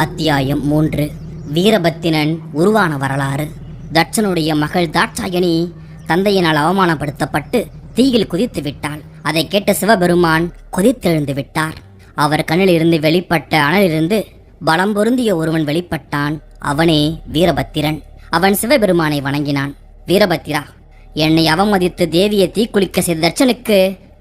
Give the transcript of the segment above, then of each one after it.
அத்தியாயம் 3. வீரபத்திரன் உருவான வரலாறு. தட்சனுடைய மகள் தாட்சாயணி தந்தையினால் அவமானப்படுத்தப்பட்டு தீயில் குதித்து விட்டாள். அதை கேட்ட சிவபெருமான் கொதித்தெழுந்து விட்டார். அவர் கண்ணிலிருந்து வெளிப்பட்ட அனலிலிருந்து பலம் பொருந்திய ஒருவன் வெளிப்பட்டான். அவனே வீரபத்திரன். அவன் சிவபெருமானை வணங்கினான். வீரபத்திரா, என்னை அவமதித்து தேவியை தீக்குளிக்க செய்த தட்சனுக்கு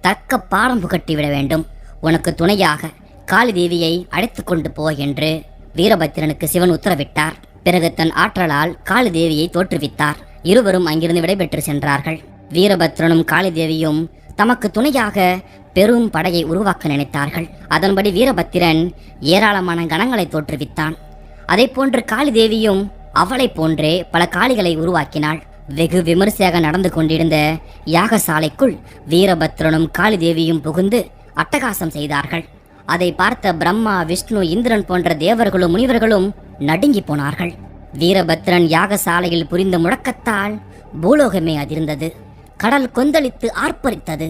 தக்க பாடம் புகட்டிவிட வேண்டும். உனக்கு துணையாக காளி தேவியை அழைத்து கொண்டு போ என்று வீரபத்திரனுக்கு சிவன் உத்தரவிட்டார். பிறகு தன் ஆற்றலால் காளி தேவியை தோற்றுவித்தார். இருவரும் அங்கிருந்து விடைபெற்று சென்றார்கள். வீரபத்திரனும் காளி தேவியும் தமக்கு துணையாக பெரும் படையை உருவாக்க நினைத்தார்கள். அதன்படி வீரபத்திரன் ஏராளமான கணங்களை தோற்றுவித்தான். அதை போன்று காளி தேவியும் அவளை போன்றே பல காளிகளை உருவாக்கினாள். வெகு விமரிசையாக நடந்து கொண்டிருந்த யாகசாலைக்குள் வீரபத்திரனும் காளி தேவியும் புகுந்து அட்டகாசம் செய்தார்கள். அதை பார்த்த பிரம்மா, விஷ்ணு, இந்திரன் போன்ற தேவர்களும் முனிவர்களும் நடுங்கி போனார்கள். வீரபத்திரன் யாகசாலையில் புரிந்த முழக்கத்தால் பூலோகமே அதிர்ந்தது. கடல் கொந்தளித்து ஆர்ப்பரித்தது.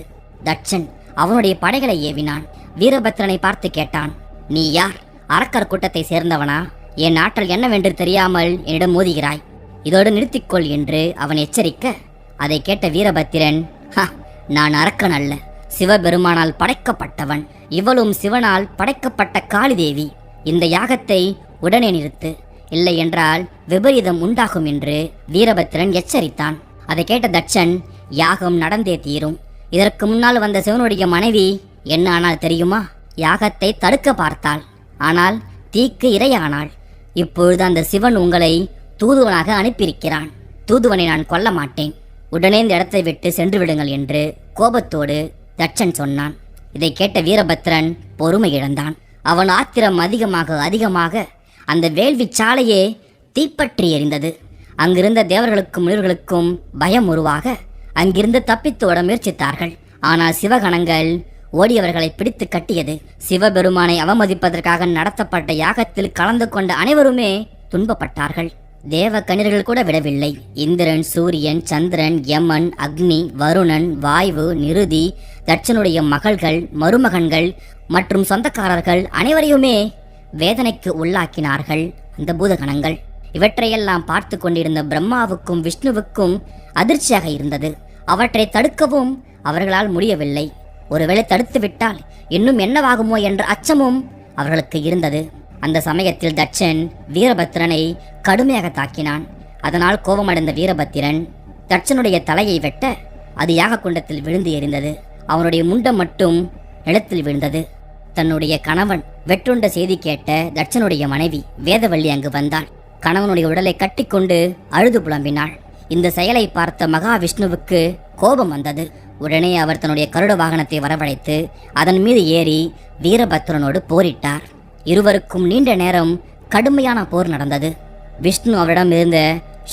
தட்சன் அவனுடைய படைகளை ஏவினான். வீரபத்திரனை பார்த்து கேட்டான், நீ யார்? அரக்கர் கூட்டத்தை சேர்ந்தவனா? என் ஆற்றல் என்னவென்று தெரியாமல் என்னிடம் மோதுகிறாய். இதோடு நிறுத்திக்கொள் என்று அவன் எச்சரிக்க, அதை கேட்ட வீரபத்திரன், நான் அரக்கன் அல்ல, சிவபெருமானால் படைக்கப்பட்டவன். இவளும் சிவனால் படைக்கப்பட்ட காளி தேவி. இந்த யாகத்தை உடனே நிறுத்து, இல்லை என்றால் விபரீதம் உண்டாகும் என்று வீரபத்திரன் எச்சரித்தான். அதை கேட்ட தட்சன், யாகம் நடந்தே தீரும். இதற்கு முன்னால் வந்த சிவனுடைய மனைவி என்ன ஆனால் தெரியுமா? யாகத்தை தடுக்க பார்த்தாள், ஆனால் தீக்கு இரையானாள். இப்பொழுது அந்த சிவன் உங்களை தூதுவனாக அனுப்பியிருக்கிறான். தூதுவனை நான் கொல்ல மாட்டேன். உடனே இந்த இடத்தை விட்டு சென்று விடுங்கள் என்று கோபத்தோடு தட்சன் சொன்னான். இதை கேட்ட வீரபத்திரன் பொறுமை இழந்தான். அவன் ஆத்திரம் அதிகமாக அந்த வேள்வி சாலையே தீப்பற்றி எரிந்தது. அங்கிருந்த தேவர்களுக்கும் முனிவர்களுக்கும் பயம் உருவாக அங்கிருந்து தப்பித்து ஓட முயற்சித்தார்கள். ஆனால் சிவகணங்கள் ஓடியவர்களை பிடித்து கட்டியது. சிவபெருமானை அவமதிப்பதற்காக நடத்தப்பட்ட யாகத்தில் கலந்து கொண்ட அனைவருமே துன்பப்பட்டார்கள். தேவ கணிர்கள் கூட விடவில்லை. இந்திரன், சூரியன், சந்திரன், யமன், அக்னி, வருணன், வாயு, நிருதி, தட்சனுடைய மகள்கள், மருமகன்கள் மற்றும் சொந்தக்காரர்கள் அனைவரையுமே வேதனைக்கு உள்ளாக்கினார்கள் அந்த பூதகணங்கள். இவற்றையெல்லாம் பார்த்து கொண்டிருந்த பிரம்மாவுக்கும் விஷ்ணுவுக்கும் அதிர்ச்சியாக இருந்தது. அவற்றை தடுக்கவும் அவர்களால் முடியவில்லை. ஒருவேளை தடுத்து விட்டால் இன்னும் என்னவாகுமோ என்ற அச்சமும் அவர்களுக்கு இருந்தது. அந்த சமயத்தில் தட்சன் வீரபத்திரனை கடுமையாக தாக்கினான். அதனால் கோபமடைந்த வீரபத்திரன் தட்சனுடைய தலையை வெட்ட அது யாக குண்டத்தில் விழுந்து எரிந்தது. அவனுடைய முண்டம் மட்டும் நிலத்தில் விழுந்தது. தன்னுடைய கணவன் வெட்டுண்ட செய்தி கேட்ட தட்சனுடைய மனைவி வேதவள்ளி அங்கு வந்தாள். கணவனுடைய உடலை கட்டிக்கொண்டு அழுது புலம்பினாள். இந்த செயலை பார்த்த மகாவிஷ்ணுவுக்கு கோபம் வந்தது. உடனே அவர் தன்னுடைய கருட வாகனத்தை வரவழைத்து அதன் மீது ஏறி வீரபத்திரனோடு போரிட்டார். இருவருக்கும் நீண்ட நேரம் கடுமையான போர் நடந்தது. விஷ்ணு அவரிடம் இருந்த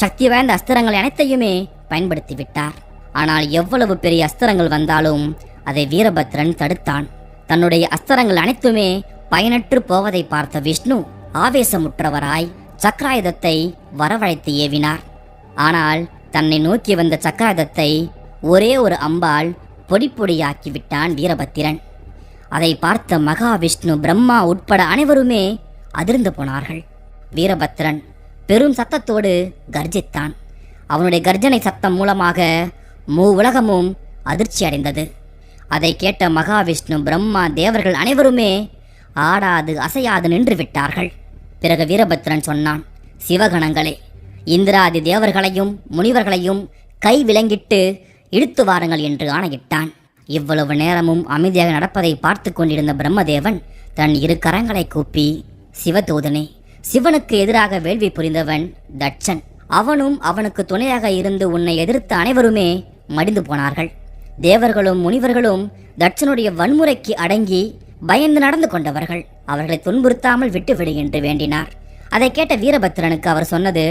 சக்தி வாய்ந்த அஸ்திரங்கள் அனைத்தையுமே பயன்படுத்தி விட்டார். ஆனால் எவ்வளவு பெரிய அஸ்திரங்கள் வந்தாலும் அதை வீரபத்திரன் தடுத்தான். தன்னுடைய அஸ்திரங்கள் அனைத்துமே பயனற்று போவதை பார்த்த விஷ்ணு ஆவேசமுற்றவராய் சக்கராயுதத்தை வரவழைத்து ஏவினார். ஆனால் தன்னை நோக்கி வந்த சக்கராயுதத்தை ஒரே ஒரு அம்பால் பொடி பொடியாக்கி விட்டான் வீரபத்திரன். அதை பார்த்த மகாவிஷ்ணு, பிரம்மா உட்பட அனைவருமே அதிர்ந்து போனார்கள். வீரபத்திரன் பெரும் சத்தத்தோடு கர்ஜித்தான். அவனுடைய கர்ஜனை சத்தம் மூலமாக உலகமும் அதிர்ச்சி அடைந்தது. அதை கேட்ட மகாவிஷ்ணு, பிரம்மா, தேவர்கள் அனைவருமே ஆடாது அசையாது நின்று விட்டார்கள். பிறகு வீரபத்திரன் சொன்னான், சிவகணங்களே, இந்திராதி தேவர்களையும் முனிவர்களையும் கை விலங்கிட்டு இழுத்து வாருங்கள் என்று ஆணையிட்டான். இவ்வளவு நேரமும் அமைதியாக நடப்பதை பார்த்து கொண்டிருந்த பிரம்மதேவன் தன் இரு கரங்களை கூப்பி, சிவதூதனே, சிவனுக்கு எதிராக வேள்வி புரிந்தவன் தட்சன். அவனும் அவனுக்கு துணையாக இருந்து உன்னை எதிர்த்த அனைவருமே மடிந்து போனார்கள். தேவர்களும் முனிவர்களும் தட்சனுடைய வன்முறைக்கு அடங்கி பயந்து நடந்து கொண்டவர்கள். அவர்களை துன்புறுத்தாமல் விட்டுவிடு என்று வேண்டினார். அதை கேட்ட வீரபத்திரனுக்கு அவர் சொன்னது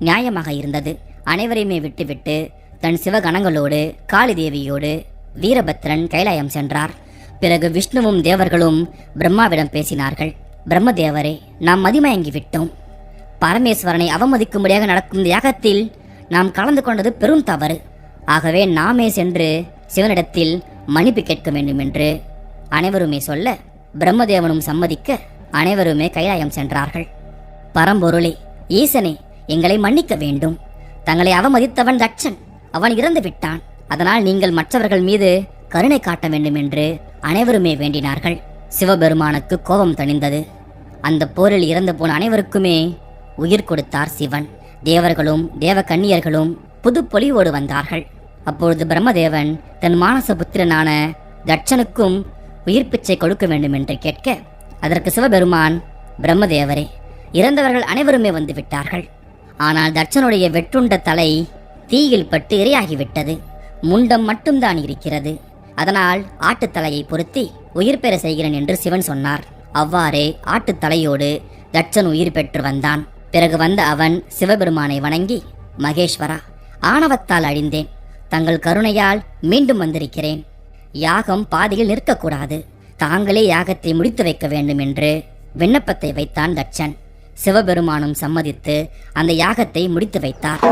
நியாயமாக இருந்தது. அனைவரையுமே விட்டுவிட்டு தன் சிவகணங்களோடு காளி தேவியோடு வீரபத்திரன் கைலாயம் சென்றார். பிறகு விஷ்ணுவும் தேவர்களும் பிரம்மாவிடம் பேசினார்கள். பிரம்மதேவரே, நாம் மதிமயங்கி விட்டோம். பரமேஸ்வரனை அவமதிக்கும்படியாக நடக்கும் யாகத்தில் நாம் கலந்து கொண்டது பெரும் தவறு. ஆகவே நாமே சென்று சிவனிடத்தில் மன்னிப்பு கேட்க வேண்டும் என்று அனைவருமே சொல்ல பிரம்மதேவனும் சம்மதிக்க அனைவருமே கைலாயம் சென்றார்கள். பரம்பொருளே, ஈசனே, எங்களை மன்னிக்க வேண்டும். தங்களை அவமதித்தவன் தட்சன். அவன் இறந்து விட்டான். அதனால் நீங்கள் மற்றவர்கள் மீது கருணை காட்ட வேண்டும் என்று அனைவருமே வேண்டினார்கள். சிவபெருமானுக்கு கோபம் தணிந்தது. அந்த போரில் இறந்து போன அனைவருக்குமே உயிர் கொடுத்தார் சிவன். தேவர்களும் தேவகன்னியர்களும் புது பொலிவோடு வந்தார்கள். அப்பொழுது பிரம்மதேவன் தன் மானசபுத்திரனான தட்சனுக்கும் உயிர் பிச்சை கொடுக்க வேண்டும் என்று கேட்க, அதற்கு சிவபெருமான், பிரம்மதேவரே, இறந்தவர்கள் அனைவருமே வந்து விட்டார்கள். ஆனால் தட்சனுடைய வெற்றுண்ட தலை தீயில் பட்டு இரையாகிவிட்டது. முண்டம் மட்டும்தான் இருக்கிறது. அதனால் ஆட்டுத்தலையை பொருத்தி உயிர் பெற செய்கிறேன் என்று சிவன் சொன்னார். அவ்வாறே ஆட்டுத்தலையோடு தட்சன் உயிர் பெற்று வந்தான். பிறகு வந்த அவன் சிவபெருமானை வணங்கி, மகேஸ்வரா, ஆணவத்தால் அழிந்தேன். தங்கள் கருணையால் மீண்டும் வந்திருக்கிறேன். யாகம் பாதியில் நிற்கக்கூடாது. தாங்களே யாகத்தை முடித்து வைக்க வேண்டும் என்று விண்ணப்பத்தை வைத்தான் தட்சன். சிவபெருமானும் சம்மதித்து அந்த யாகத்தை முடித்து வைத்தார்.